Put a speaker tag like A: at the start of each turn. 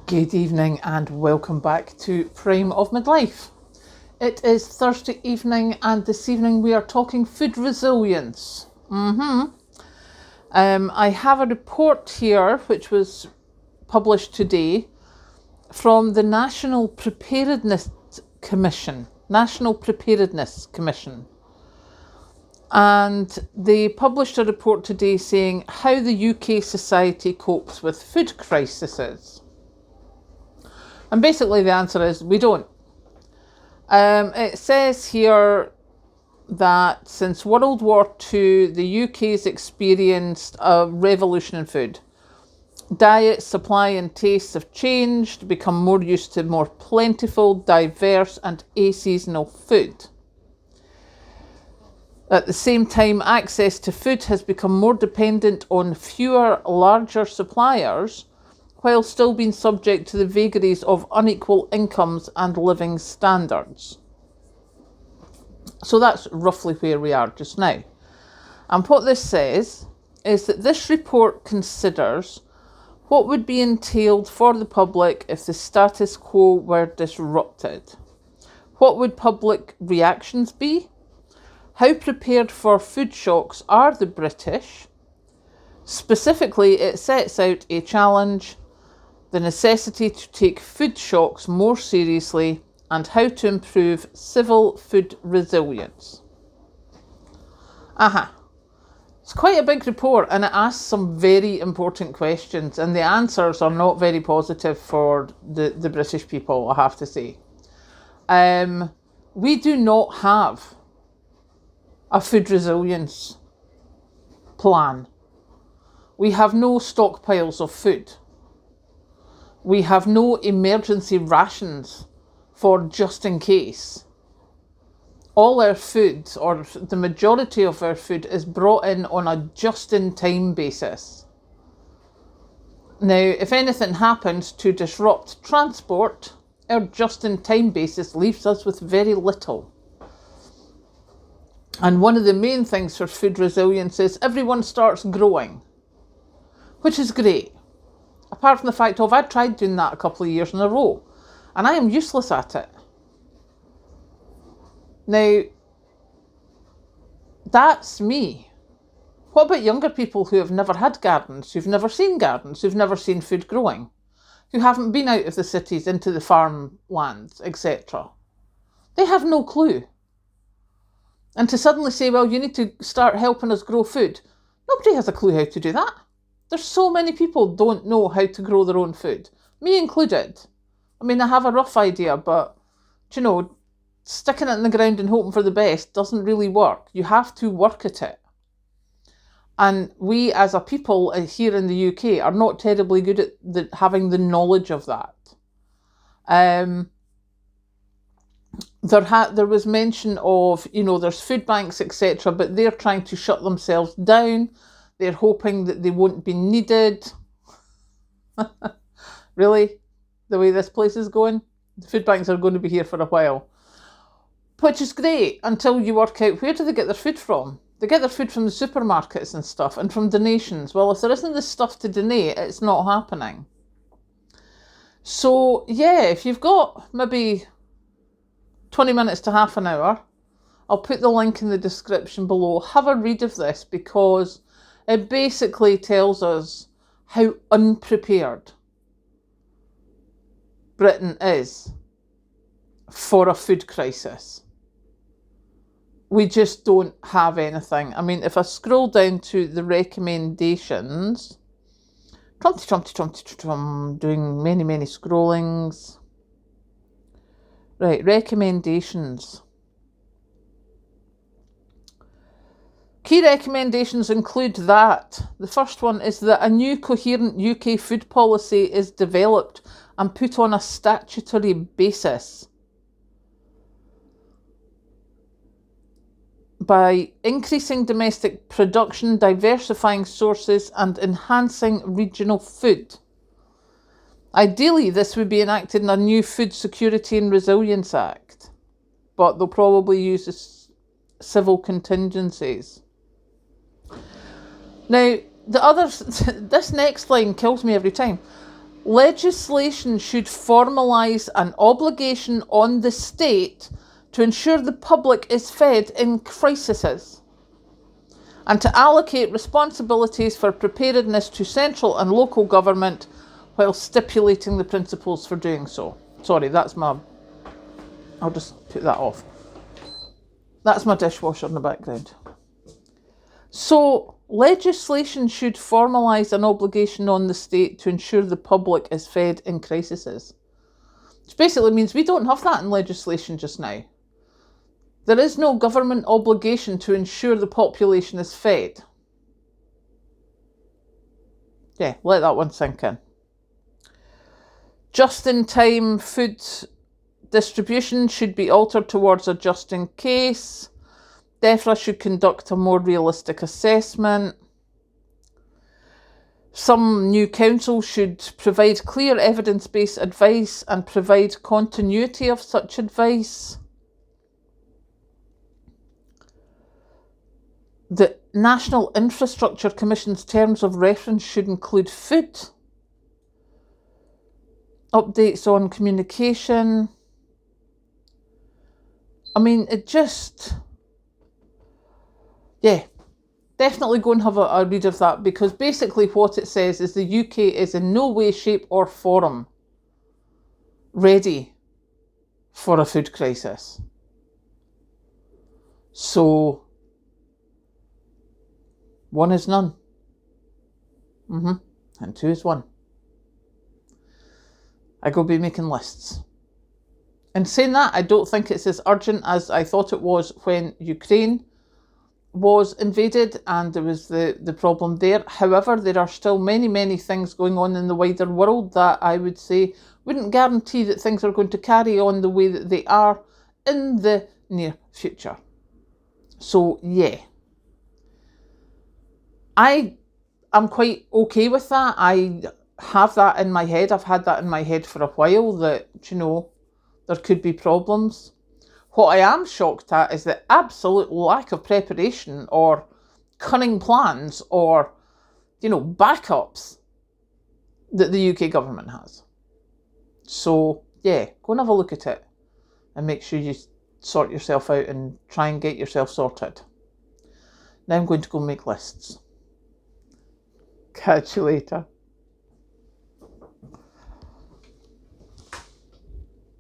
A: Good evening and welcome back to Prime of Midlife. It is Thursday evening and this evening we are talking food resilience. I have a report here which was published today from the National Preparedness Commission. And they published a report today saying how the UK society copes with food crises. And basically the answer is we don't. It says here that since World War II, the UK's experienced a revolution in food. Diet, supply and tastes have changed, become more used to more plentiful, diverse and aseasonal food. At the same time, access to food has become more dependent on fewer, larger suppliers, while still being subject to the vagaries of unequal incomes and living standards. So that's roughly where we are just now. And what this says is that this report considers what would be entailed for the public if the status quo were disrupted. What would public reactions be? How prepared for food shocks are the British? Specifically, it sets out a challenge, the necessity to take food shocks more seriously, and how to improve civil food resilience. It's quite a big report and it asks some very important questions, and the answers are not very positive for the British people, I have to say. We do not have a food resilience plan. We have no stockpiles of food. We have no emergency rations for just in case. All our food, or the majority of our food, is brought in on a just-in-time basis. Now, if anything happens to disrupt transport, our just-in-time basis leaves us with very little. And one of the main things for food resilience is everyone starts growing, which is great. Apart from the fact of I've tried doing that a couple of years in a row and I am useless at it. Now, that's me. What about younger people who have never had gardens, who've never seen gardens, who've never seen food growing, who haven't been out of the cities into the farmlands, etc.? They have no clue. And to suddenly say, well, you need to start helping us grow food. Nobody has a clue how to do that. There's so many people don't know how to grow their own food, me included. I mean, I have a rough idea, but, sticking it in the ground and hoping for the best doesn't really work. You have to work at it. And we as a people here in the UK are not terribly good at having the knowledge of that. There was mention of, there's food banks, etc., but they're trying to shut themselves down. They're hoping that they won't be needed. Really? The way this place is going? The food banks are going to be here for a while. Which is great until you work out where do they get their food from? They get their food from the supermarkets and stuff and from donations. Well, if there isn't this stuff to donate, it's not happening. So, yeah, if you've got maybe 20 minutes to half an hour, I'll put the link in the description below. Have a read of this because it basically tells us how unprepared Britain is for a food crisis. We just don't have anything. I mean, if I scroll down to the recommendations, doing many scrollings. Right, recommendations. Key recommendations include that. The first one is that a new coherent UK food policy is developed and put on a statutory basis by increasing domestic production, diversifying sources and enhancing regional food. Ideally, this would be enacted in a new Food Security and Resilience Act, but they'll probably use civil contingencies. Now, this next line kills me every time. Legislation should formalise an obligation on the state to ensure the public is fed in crises, and to allocate responsibilities for preparedness to central and local government while stipulating the principles for doing so. Sorry, I'll just put that off. That's my dishwasher in the background. So, legislation should formalise an obligation on the state to ensure the public is fed in crises. Which basically means we don't have that in legislation just now. There is no government obligation to ensure the population is fed. Yeah, let that one sink in. Just-in-time food distribution should be altered towards a just-in-case. DEFRA should conduct a more realistic assessment. Some new council should provide clear evidence-based advice and provide continuity of such advice. The National Infrastructure Commission's terms of reference should include food, updates on communication. I mean, definitely go and have a read of that, because basically what it says is the UK is in no way, shape or form ready for a food crisis. So, one is none. And two is one. I go be making lists. And saying that, I don't think it's as urgent as I thought it was when Ukraine was invaded and there was the problem there. However, there are still many, many things going on in the wider world that I would say wouldn't guarantee that things are going to carry on the way that they are in the near future. So, yeah. I am quite okay with that. I have that in my head. I've had that in my head for a while that, there could be problems. What I am shocked at is the absolute lack of preparation or cunning plans or, backups that the UK government has. So, yeah, go and have a look at it and make sure you sort yourself out and try and get yourself sorted. Now I'm going to go make lists. Catch you later.